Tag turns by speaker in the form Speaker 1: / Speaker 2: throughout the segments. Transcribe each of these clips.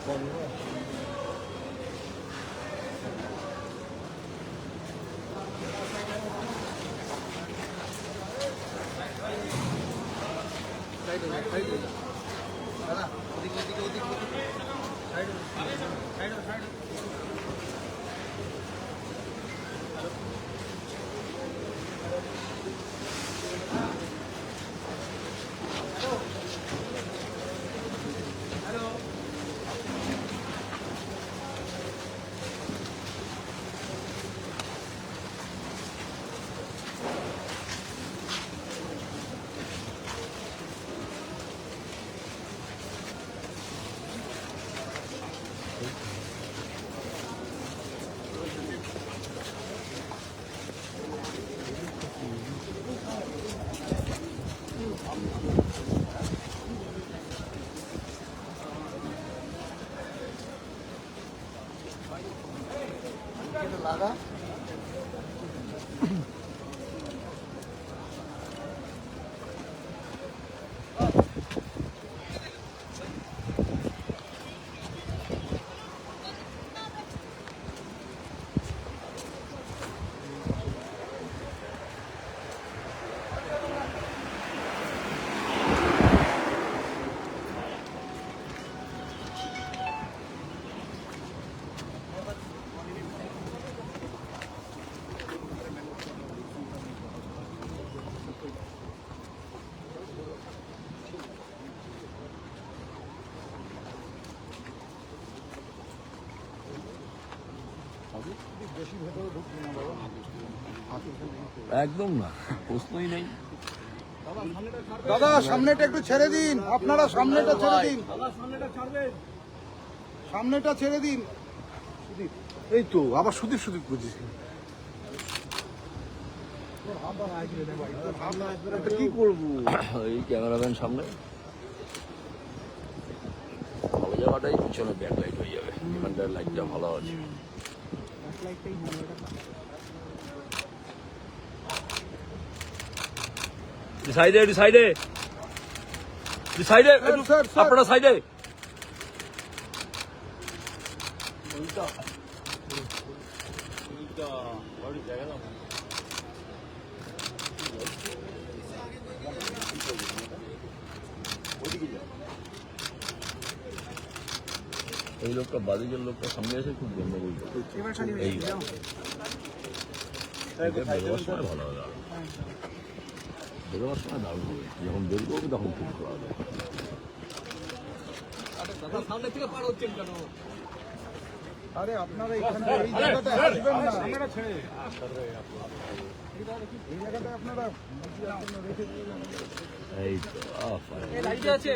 Speaker 1: দাদা ওদিকে ওদিকে ওদিকে সাইড সাইড সাইড লাগা
Speaker 2: একদম না, প্রশ্নই নেই।
Speaker 3: দাদা সামনেটা একটু ছেড়ে দিন, আপনারা সামনেটা ছেড়ে দিন, সামনেটা ছেড়ে দিন। এই তো আবার সুদীপ সুদীপ বুঝিস কি করবো,
Speaker 2: এই ক্যামেরাম্যান সামনে ভালো জায়গাটাই পিছনে ব্যাক লাইট হয়ে যাবে, এখানটার লাইটটা ভালো আছে। সাইডে সাইডে সাইডে আপনারা সাইডে। এই লোকটা বাদিকের লোকটা সামনে এসে খুব গন্ডগোল করে। এই বেরোবার সময় ভালো হবে, বেরোবার সময় দারুণ হবে, যখন বের করবে তখন খুব ভালো হবে।
Speaker 1: সামনে থেকে পার হচ্ছেন কেন?
Speaker 3: আরে আপনারা এখানে এই জায়গাটা আসবেন না, আপনারা ছেড়ে এই জায়গাটা আপনারা রেখে দিলেন।
Speaker 2: এই তো
Speaker 1: লাইট আছে।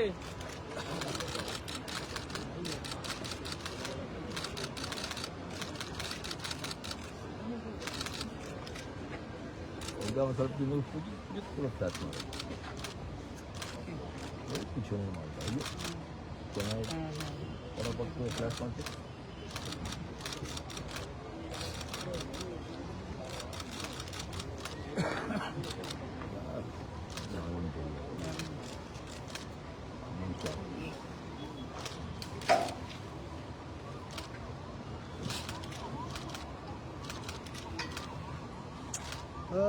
Speaker 2: সব কিন্তু পুরো ফ্ল্যাট মারে পিছনের মালটা পরাপর করে ফ্ল্যাট মারছে।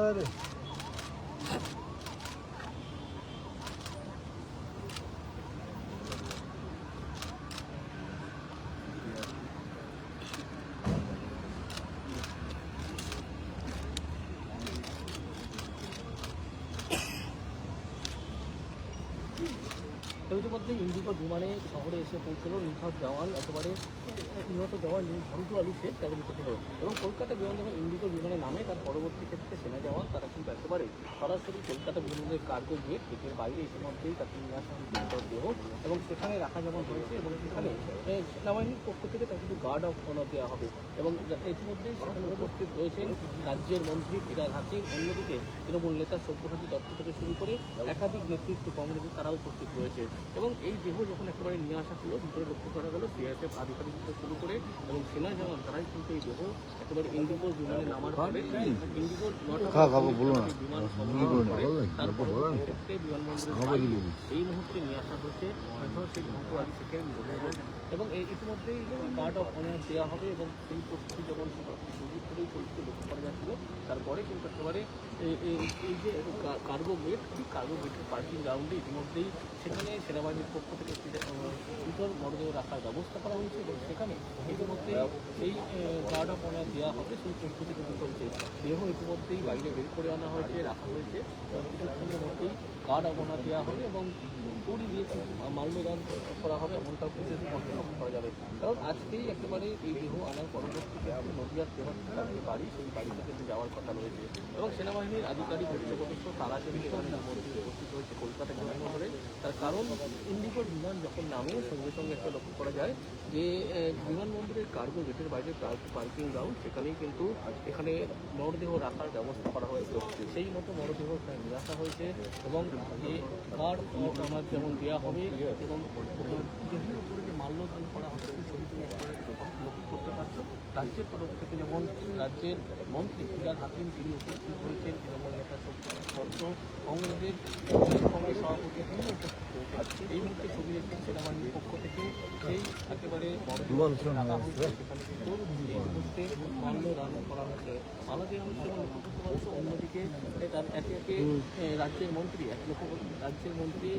Speaker 3: আরে
Speaker 1: ইতিমধ্যে ইন্ডিগো বিমানে শহরে এসে পৌঁছল নিহত জওয়ান, একেবারে নিহত জওয়ান ঝন্টু আলী শেখ তাকে নিহত হলো। এবং কলকাতা বিমান যখন ইন্ডিগো বিমানে নামে তার পরবর্তী ক্ষেত্রে সেনা জওয়ান তারা কিন্তু একেবারে সরাসরি কলকাতা বিমানের কার্গো গেট গেটের বাইরে ইতিমধ্যেই তাকে নিয়ে আসা হয়েছে দেহ, এবং সেখানে রাখা যেমন হয়েছে এবং সেখানে সেনাবাহিনীর পক্ষ থেকে তাকে কিন্তু গার্ড অফ অনার দেওয়া হবে। এবং ইতিমধ্যেই সেখানে উপস্থিত রয়েছেন রাজ্যের মন্ত্রী ফিরহাদ হাকিম, অন্যদিকে তৃণমূল নেতা সব্যসাচী দত্ত থেকে শুরু করে একাধিক নেতৃত্ব কংগ্রেসের তারাও উপস্থিত রয়েছে। এবং এই দেহ যখন একেবারে নিয়ে আসা হলো, ভিতরে লক্ষ্য করা গেল সিআরপিএফ আধিকারিক থেকে শুরু করে এবং সেনা জওয়ান তারাই কিন্তু এই দেহ একেবারে ইন্ডিগো বিমানে নামার পরে ইন্ডিগোর বিমানবন্দরে এই মুহূর্তে নিয়ে আসা হচ্ছে হচ্ছে সেই ঘটুয়ালি শেখের মৃতদেহ এবং ইতিমধ্যেই গার্ড অফ অনার দেওয়া হবে এবং সেই প্রস্তুতি যেমন সুযোগ করেই চলছে লক্ষ্য করা যাচ্ছিল। তারপরে কিন্তু একেবারে এই যে কার্গো গেট, এই কার্গো গেটের পার্কিং গ্রাউন্ডে ইতিমধ্যেই সেখানে সেনাবাহিনীর পক্ষ থেকে একটি শীতল মরদেহ রাখার ব্যবস্থা করা হয়েছে এবং সেখানে ইতিমধ্যে সেই গার্ড অফ অনার দেওয়া হবে সেই প্রস্তুতি কিন্তু চলছে। দেহ ইতিমধ্যেই বাইরে বের করে আনা হয়েছে, রাখা হয়েছে এবং কিছুক্ষণের মধ্যেই গার্ড অফ অনার দেওয়া হবে এবং দড়ি দিয়ে মাল্যদান করা হবে এমনটাও কিন্তু লক্ষ্য করা যাবে। কারণ আজকেই একেবারে এই দেহ আনার পরবর্তীতে নদীয়ার দেহার যে বাড়ি, সেই বাড়িতে কিন্তু যাওয়ার কথা রয়েছে এবং সেনাবাহিনীর আধিকারিক উচ্চপদস্থ তারা কিন্তু এখানে উপস্থিত হয়েছে কলকাতা বিমানবন্দরে। তার কারণ ইন্ডিগোর বিমান যখন নামে সঙ্গে সঙ্গে একটা লক্ষ্য করা যায় যে বিমানবন্দরের কার্গো গেটের বাইরে পার্কিং গ্রাউন্ড, সেখানেই কিন্তু এখানে মরদেহ রাখার ব্যবস্থা করা হয়েছে। সেই মতো মরদেহ এখানে নিয়ে আসা হয়েছে এবং যে গার্ড আমার যেমন দেওয়া হবে এবং দেহের উপরে যে মাল্যদান করা হচ্ছে সেই ছবিটি লক্ষ্য করতে পারছো। রাজ্যের তরফ থেকে যেমন রাজ্যের মন্ত্রী ফিরাদ হাকিম তিনি উপস্থিত হয়েছেন, তৃণমূল নেতা সত্য কংগ্রেসের সভাপতি তিনি উপস্থিত হয়েছেন। এই মুহূর্তে ছবি দেখছেন সেনাবাহিনীর পক্ষ থেকে সেই একেবারে রাখা হয়েছে, সেখানে কিন্তু এই মুহূর্তে মাল্যদান করা হচ্ছে, মালা দেওয়া হচ্ছে এবং লক্ষ্য করতে পারছো অন্যদিকে তার একে একে রাজ্যের মন্ত্রী রাজ্যের মন্ত্রী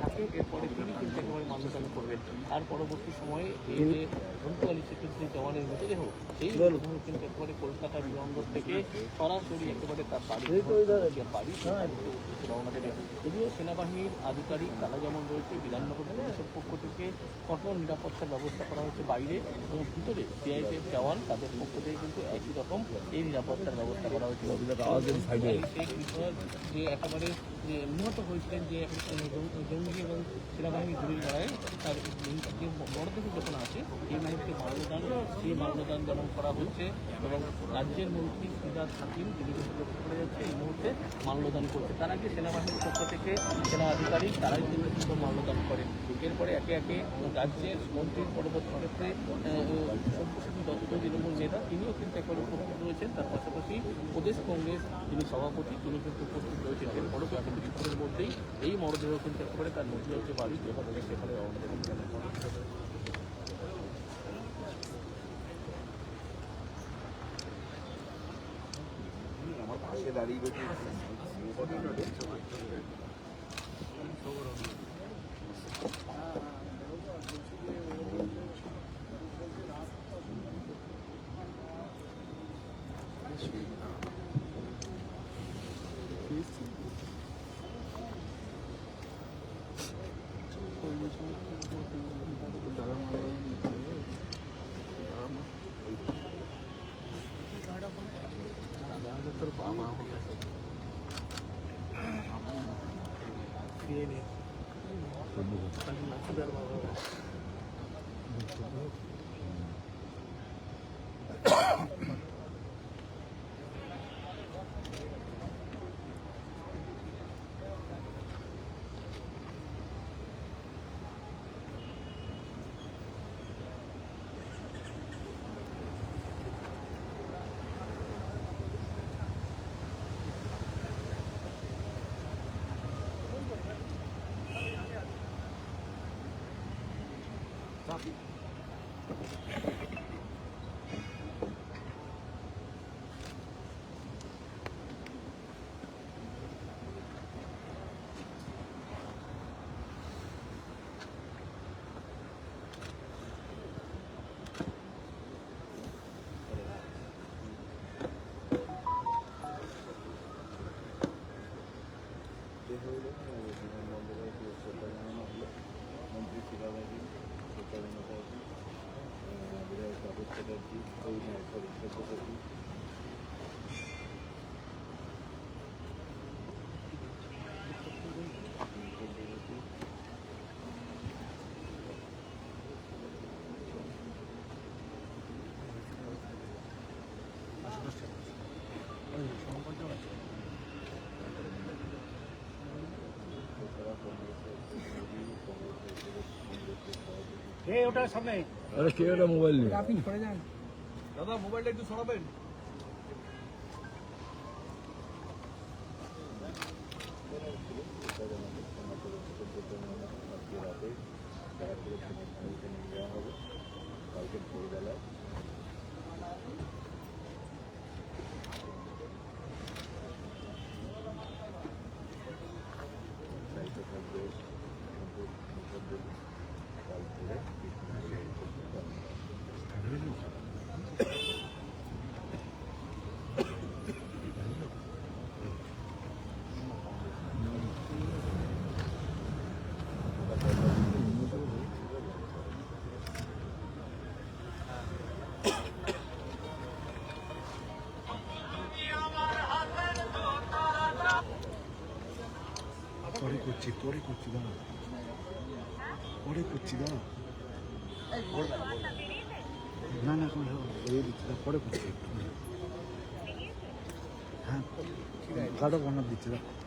Speaker 1: থাকে, এরপরে তিনি কিন্তু একেবারে মাল্যদান করবেন। আর পরবর্তী সময়ে এই যে ঘটুয়ালি শেখের যে জওয়ানের মৃতদেহ, সেই মৃতদেহ কিন্তু একেবারে কলকাতা বিমানবন্দর থেকে সরাসরি একেবারে তার বাড়ি রওনা দেবে। যদিও সেনাবাহিনীর আধিকারিক তারা যেমন রয়েছে, বিধাননগর পুলিশের পক্ষ থেকে কঠোর নিরাপত্তার ব্যবস্থা করা হয়েছে বাইরে এবং ভিতরে সিআইএসএফ জওয়ান তাদের পক্ষ থেকে কিন্তু একই রকম এই নিরাপত্তার ব্যবস্থা করা হয়েছিল। সেই বিষয়ে যে একেবারে যে নিহত হয়েছিলেন যে জঙ্গি এবং সেনাবাহিনী গুলির লড়াইয়ে তার যে মরদেহ যখন আছে এই মুহূর্তে সেই মাল্যদান যেমন করা হচ্ছে এবং রাজ্যের মন্ত্রী ফিরাদ হাকিম তিনি কিন্তু লক্ষ্য করে যাচ্ছে এই মুহূর্তে মাল্যদান করছে। তার আগে সেনাবাহিনীর পক্ষ থেকে সেনা আধিকারিক তারাই কিন্তু মাল্যদান করেন। এরপরে একে একে রাজ্যের মন্ত্রীর পরবর্তী ক্ষেত্রে সব্যসাচী দত্ত তৃণমূল নেতা তিনিও কিন্তু একেবারে উপস্থিত রয়েছেন, তার পাশাপাশি প্রদেশ কংগ্রেস যিনি সভাপতি তিনি কিন্তু উপস্থিত রয়েছেন। এর পরবর্তী কিছুক্ষণের মধ্যেই এই মরদেহ কিন্তু একেবারে তার নদীয়ার যে বাড়ি সেখানে রওনা দেবেন।
Speaker 3: আমার পাশে দাঁড়িয়ে রয়েছে বিমানবন্দরে শ্রদ্ধা জানানো হলো মন্ত্রী ফিরাদ হাকিম, শ্রদ্ধা জানাতে বিধায়ক তাপস চ্যাটার্জি, সব্যসাচী
Speaker 1: ওটার সামনে
Speaker 2: আরে কে একটা মোবাইল নিয়ে
Speaker 1: আপনি সরে যান দাদা, মোবাইলটা একটু সরাবেন।
Speaker 3: জানাতে
Speaker 2: বেলায় দায়িত্ব থাকবে কাল থেকে
Speaker 3: পরে করছি দাঁড়া পরে করছি দাঁড়া না না এখন এই দিচ্ছি পরে করছি একটু হ্যাঁ গাড়ো বানার দিচ্ছি দাঁড়া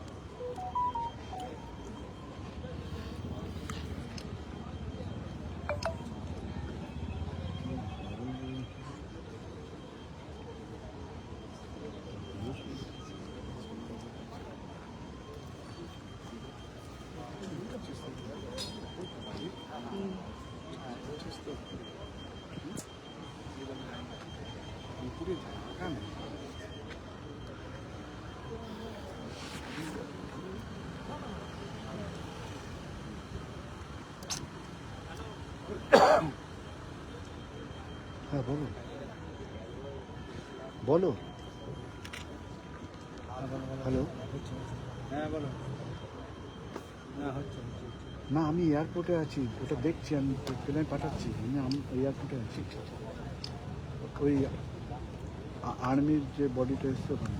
Speaker 3: হ্যাঁ বলো বলো হ্যালো
Speaker 1: হ্যাঁ বলো না হচ্ছে
Speaker 3: না আমি এয়ারপোর্টে আছি ওটা দেখছি আমি প্লেন পাঠাচ্ছি আমি এয়ারপোর্টে আছি ওই আর্মির যে বডিটা এসছে ওখানে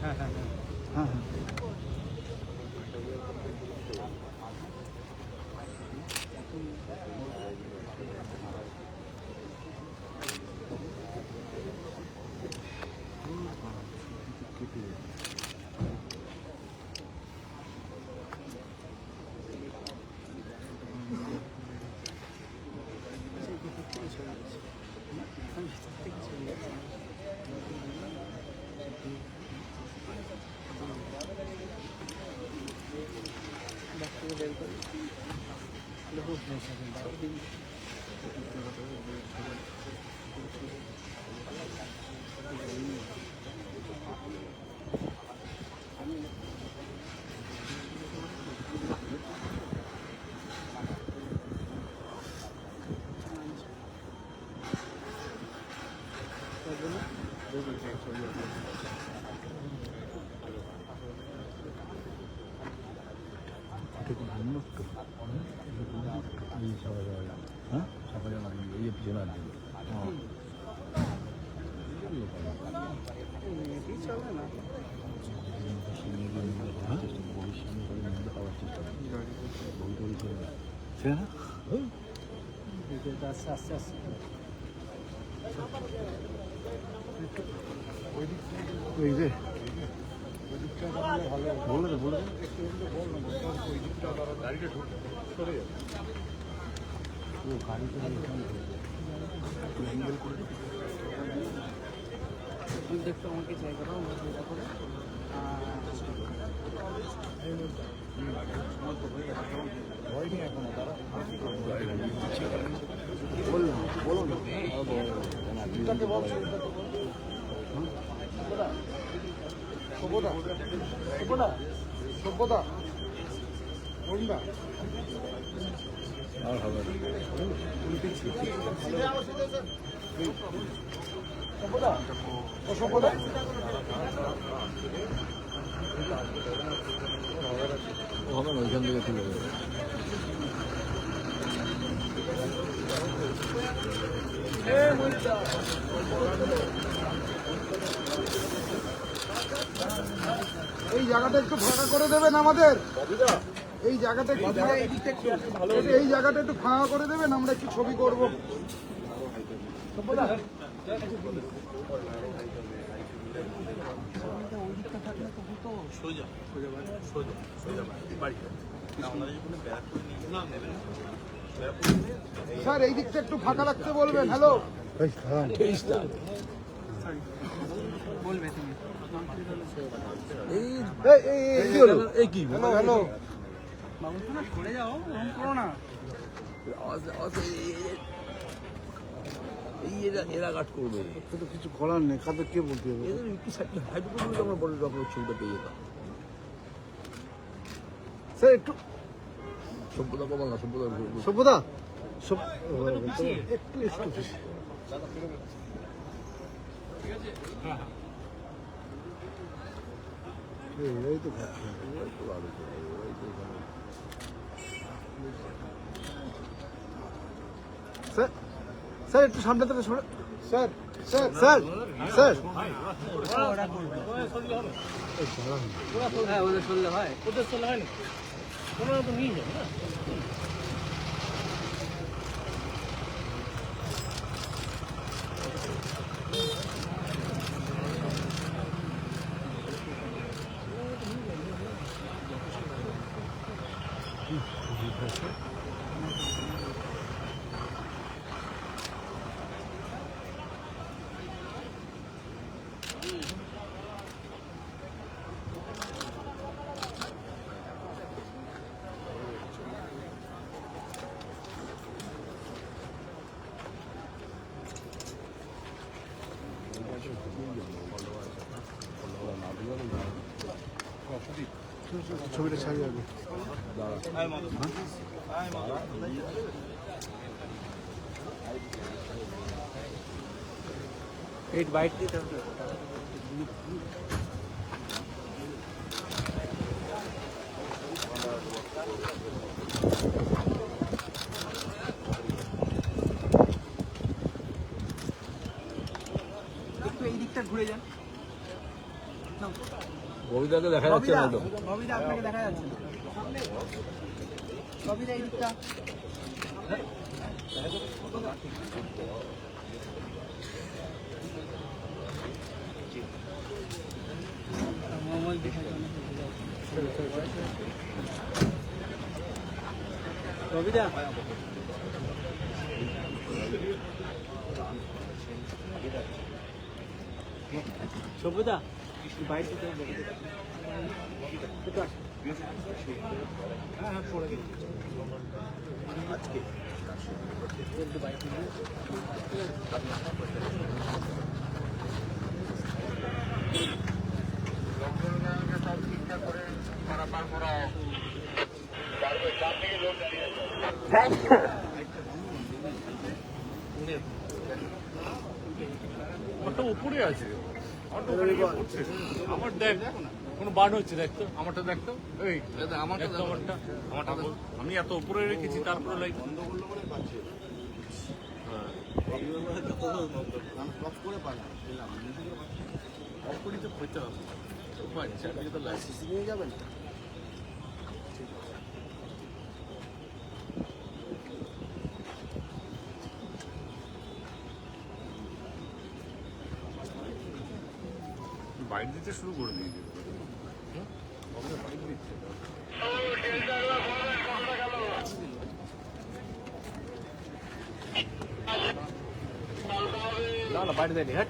Speaker 1: হ্যাঁ হ্যাঁ হ্যাঁ
Speaker 3: হ্যাঁ হ্যাঁ হ্যাঁ
Speaker 2: সকালে এই পিছনে আর দেবে
Speaker 1: আস্তে আস্তে আস্তে
Speaker 3: ওই যে
Speaker 2: বলে দে বলে দে
Speaker 1: একটু আমাকে চাই করো আমরা চিন্তা করে
Speaker 3: সভ্যতা কোনটা
Speaker 2: আর হবে
Speaker 3: সভ্যতা
Speaker 2: হবে না ওইখান থেকে তুলে দেবে
Speaker 3: এই জায়গাটা একটু ফাঁকা করে দেবেন আমাদের এই জায়গাটা এই জায়গাটা একটু ফাঁকা করে দেবেন আমরা একটু ছবি করব স্যার এই দিকটা একটু ফাঁকা রাখতে বলবেন হ্যালো
Speaker 1: বলবে তুমি
Speaker 2: এই কি
Speaker 3: হ্যালো
Speaker 1: বাবু না সরে যাও এরকম করো না
Speaker 2: এরা কাট করবে,
Speaker 3: তো তো কিছু করার নেই, কাদের কে বলতে হবে?
Speaker 2: এদের একটু হাইড করলে আমরা বড় রকমের ছবিটা পেয়ে যেতাম।
Speaker 3: স্যার একটু
Speaker 2: সভ্যতা কমাল না, সভ্যতা
Speaker 3: সভ্যতা একটু একটু এই তো স্যার, স্যার একটু সামনে থেকে সরে, স্যার স্যার স্যার স্যার
Speaker 1: হ্যাঁ ওদের চললে হয়, ওদের চললে হয় না, ওনারা তো নিয়ে যাবে না।
Speaker 3: ছবিটা ছাড়িয়ে যাবে।
Speaker 1: এইট বাইট দিতে হবে। একটু এই দিকটা ঘুরে যান।
Speaker 2: ববিতাকে দেখা যাচ্ছে না তো।
Speaker 1: ববিদা আপনাকে দেখা যাচ্ছে না। ববিদা এই দিকটা। ববিদা সভ্যতা বাইরে দিতে হবে। হ্যাঁ পড়ে গেছে আজকে
Speaker 4: ওটা উপরে আছে, আমার দেখ কোনো বার্ড হচ্ছে, দেখতো আমারটা, দেখতো এই আমারটা, আমি এত উপরে রেখেছি, তারপরে লাইক বন্ধ করলো বলে পাচ্ছে।
Speaker 3: নিয়ে যাবেন।
Speaker 4: বাইট দিতে শুরু করে দিয়েছে।
Speaker 1: না না বাইরে দেয়নি। হ্যাঁ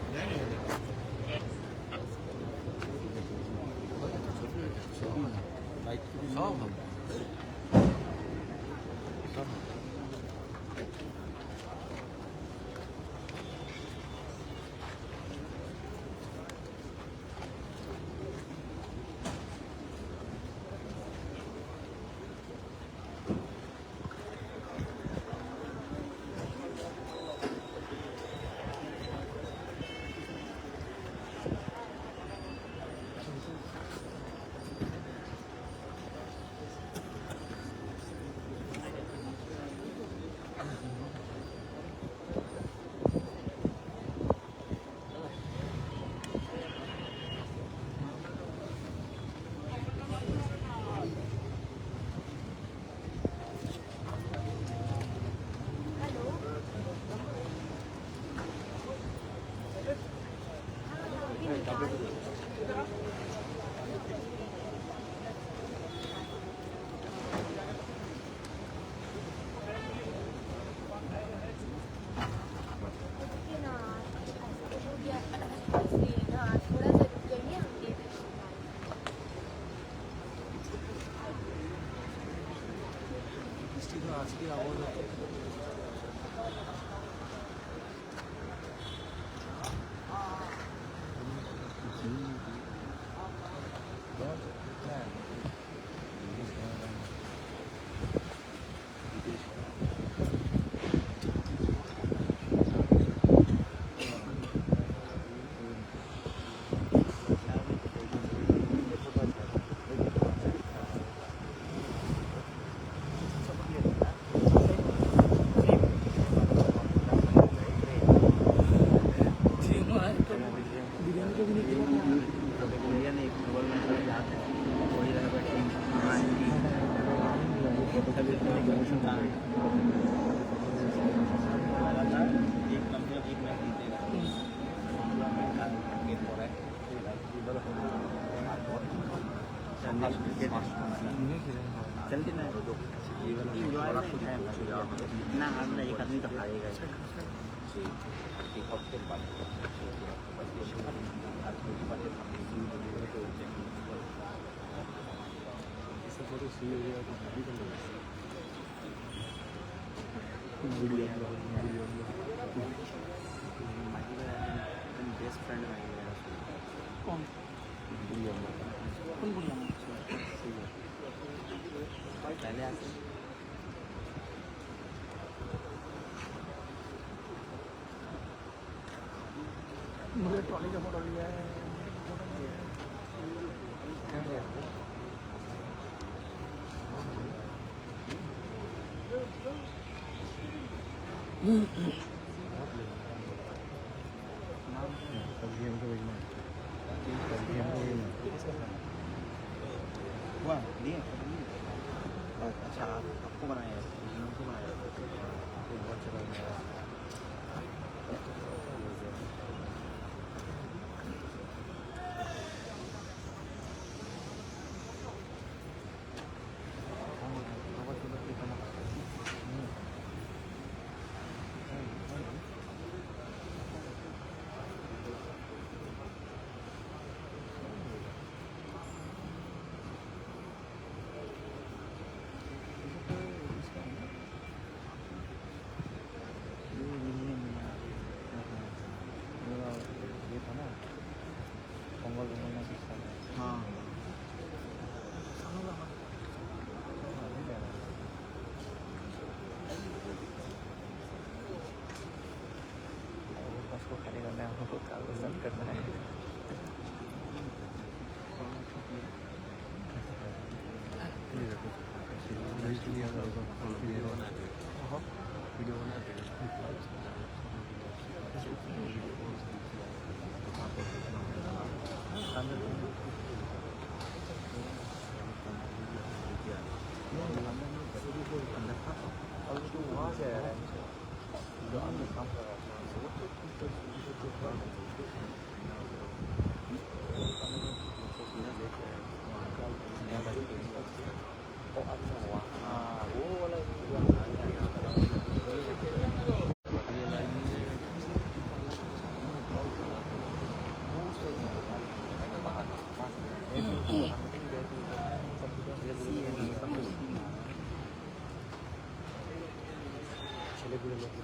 Speaker 1: ছিল আজকের আবহাওয়া
Speaker 5: ना हम एक आदमी तो हारेगा बेस्ट फ्रेंड कौन कौन बुढ़िया पहले आते
Speaker 1: मुझे ट्रॉली का फोटो लिया है
Speaker 5: हुआ दिए अच्छा आपको बनाया हमको बनाया बहुत अच्छा बनाया हाँ उसको खड़े करना है हमको कागज करना है वीडियो बना वहाँ से आया है जो अंदर काम कर रहा वो वाला ছেলেগুলো লোক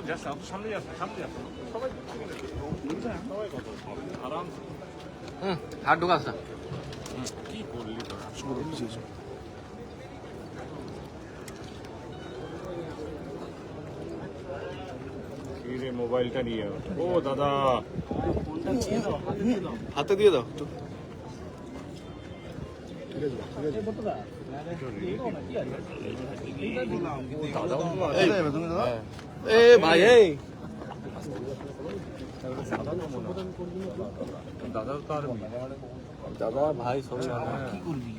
Speaker 4: যাস না, সামনে যাস না, সামনে যাস না। সবাই সবাই কথা আরাম।
Speaker 5: হাত ঢোকাস না।
Speaker 4: কি করলি তোরা? কি রে মোবাইলটা নিয়ে? ও দাদা,
Speaker 5: হাতে দিয়ে দাও। এ ভাই এই
Speaker 4: দাদাও তো আর
Speaker 5: দাদা ভাই সবই কি করবি?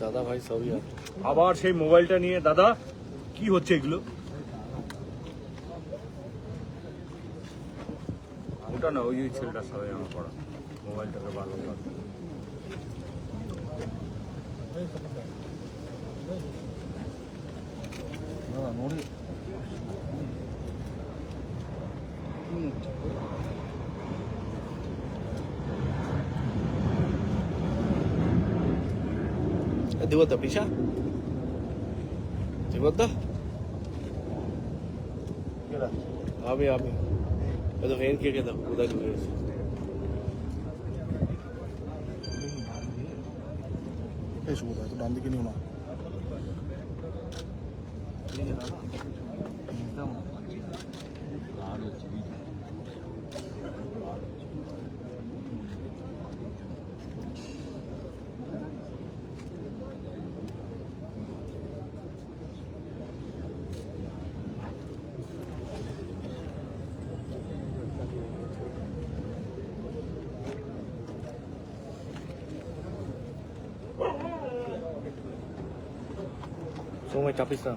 Speaker 5: দাদা ভাই সবই আছে।
Speaker 4: আবার সেই মোবাইলটা নিয়ে দাদা কি হচ্ছে এগুলো? ওটা না, ওই ছেলেটার সাথে আমার পড়া মোবাইলটাকে ভালো লাগে।
Speaker 5: দিবত পিসা দিবত আমি তো ফ্যান কে দাও কোথায় ঢুকে গেছে
Speaker 3: এই সুবিধা তো ডান দিকে নিও না
Speaker 5: সময় চাপিস না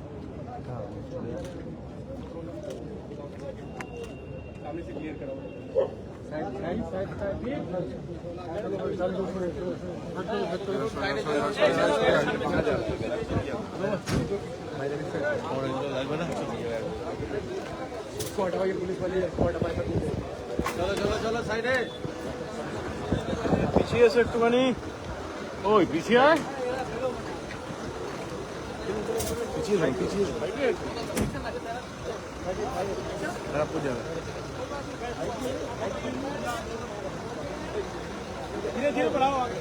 Speaker 4: পিছিয়ে এসে একটুখানি, ওই পিছিয়ে আয়।
Speaker 3: পিছিয়ে যাই খারাপ হয়ে যাবে
Speaker 4: ধীরে ধীরে बढ़ाओ आगे।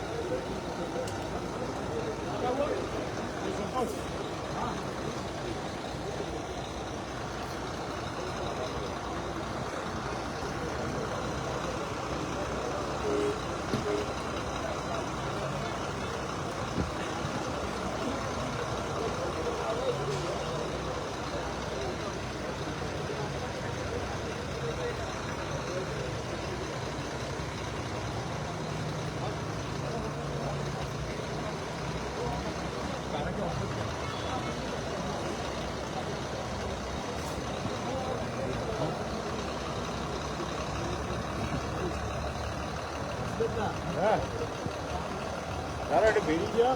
Speaker 4: হ্যাঁ তারা এটা বেরিয়ে যা।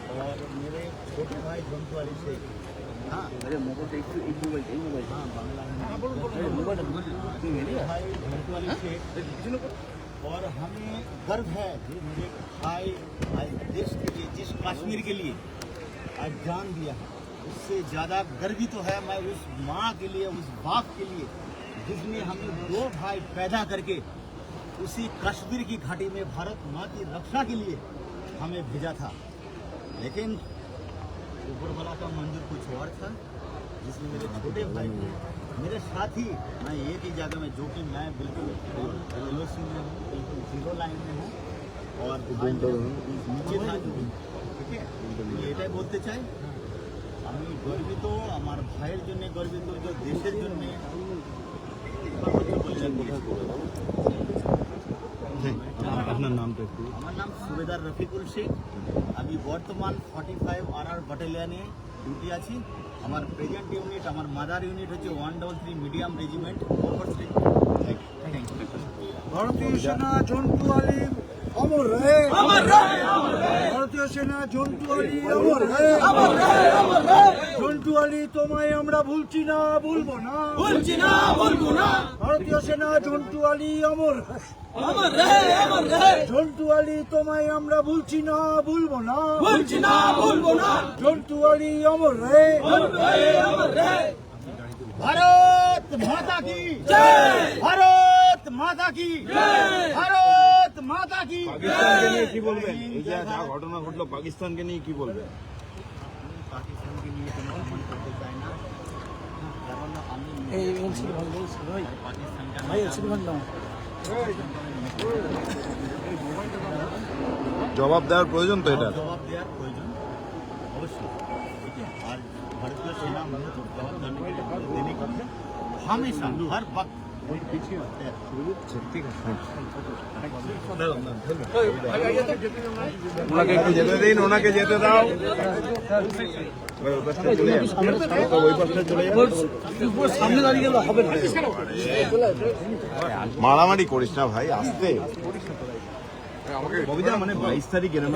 Speaker 5: और मेरे छोटे भाई झंटू वाली से हाँ भाई झंटू वाली से और हमें गर्व है कि मेरे भाई आज देश के लिए जिस कश्मीर के लिए आज जान दिया है उससे ज़्यादा गर्वित तो है मैं उस माँ के लिए उस बाप के लिए जिसने हमें 2 भाई पैदा करके उसी कश्मीर की घाटी में भारत माँ की रक्षा के लिए हमें भेजा था। लेकिन ऊपर वाला का मंजूर कुछ और था जिसमें मेरे छोटे भाई मेरे साथ ही मैं एक ही जगह में जो कि मैं बिल्कुल एलओसी में हूँ बिल्कुल 0 लाइन में हूँ और नीचे था जो ठीक है এটাই বলতে চাই আমি গর্বিত আমার ভাইয়ের জন্য গর্বিত যে দেশের জন্য আপনার নামটা একটু আমার নাম সুবেদার রফিকুল শেখ আমি বর্তমান 45 RR ব্যাটালিয়নে ডিউটি আছি আমার প্রেজেন্ট ইউনিট আমার মাদার ইউনিট হচ্ছে 133 মিডিয়াম রেজিমেন্ট ওভারস্ট্রিট
Speaker 3: ভারতীয় সেনা জন্টু আলী অমর রহে ভারতীয় সেনা জন্টু আলী অমর রহে জন্টু আলী তোমায় আমরা ভুলছি না ভুলবো না ভারতীয় সেনা জন্টু আলী অমর জন্টু আলী তোমায় আমরা ভুলছি না ভুলবো না জন্টু আলী অমর রহে
Speaker 5: ভারত মাতা কি জয় ভারত মাতা কি জয় ভারত মাতা কি
Speaker 2: পাকিস্তানকে নিয়ে কি বলবেন এই যে যা ঘটনা ঘটলো পাকিস্তানকে নিয়ে কি বলবেন
Speaker 5: পাকিস্তানকে নিয়ে কোনো কমেন্ট করতে চাই না কারণ আমি
Speaker 2: জবাব দেওয়ার প্রয়োজন তো এটা
Speaker 5: জবাব দেওয়ার প্রয়োজন অবশ্যই ठीक है और भारतीय सेना में जवाब देने के लिए हमेशा हर वक्त
Speaker 2: ওনাকে একটু যেতে দিন ওনাকে যেতে দাও মারামারি করিস না ভাই আসতে কবিতা মানে 22 তারিখ এরকম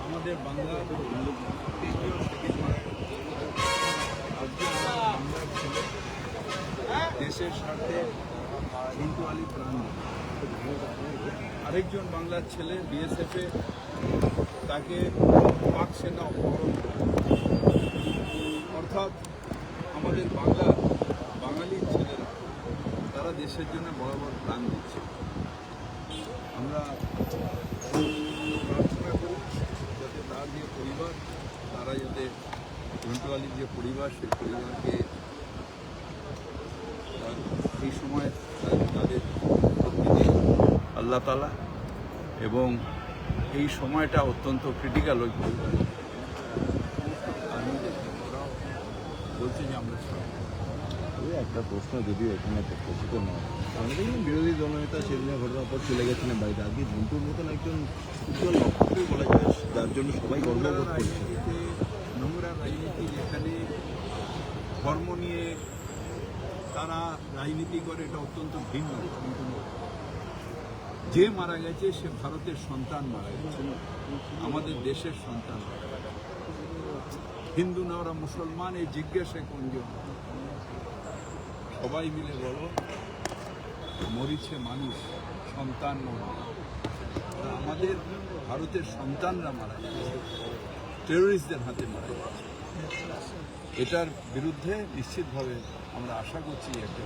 Speaker 6: আমাদের বাংলা দেশের স্বার্থে ঝন্টু আলী প্রাণ আরেকজন বাংলার ছেলে বিএসএফে তাকে পাক সেনা অপহরণ অর্থাৎ আমাদের বাঙালি ছেলেরা তারা দেশের জন্য বড় বড় প্রাণ দিচ্ছে আমরা প্রার্থনা করি যাতে তার যে পরিবার তারা যাতে ঝন্টু আলীর যে পরিবার সেই পরিবারকে এই সময় তাদের আল্লাহ তাআলা এবং এই সময়টা অত্যন্ত ক্রিটিক্যাল ওই পরিবার বলছে যে আমরা
Speaker 2: একটা প্রশ্ন যদিও এখানে প্রশ্ন নয় আমরা দেখলাম বিরোধী দলনেতা সেদিনের ঘটনার পর চলে গেছিলেন বাড়িতে আজকে ঝন্টুর মতন একজন উজ্জ্বল লক্ষ্যকে বলা যায় যার জন্য সবাই গর্ববোধ করছে
Speaker 6: নোংরা রাজনীতি যেখানে ধর্ম নিয়ে তারা রাজনীতি করে এটা অত্যন্ত ভিন্ন কিন্তু যে মারা গেছে সে ভারতের সন্তান মারা গেছে আমাদের দেশের সন্তান হিন্দু না ওরা মুসলমান এই জিজ্ঞাসা কোনজন সবাই মিলে বলো মরিছে মানুষ সন্তান মরে আমাদের ভারতের সন্তানরা মারা যাচ্ছে টেরোরিস্টদের হাতে মারা যাচ্ছে এটার বিরুদ্ধে নিশ্চিতভাবে আমরা আশা করছি একটা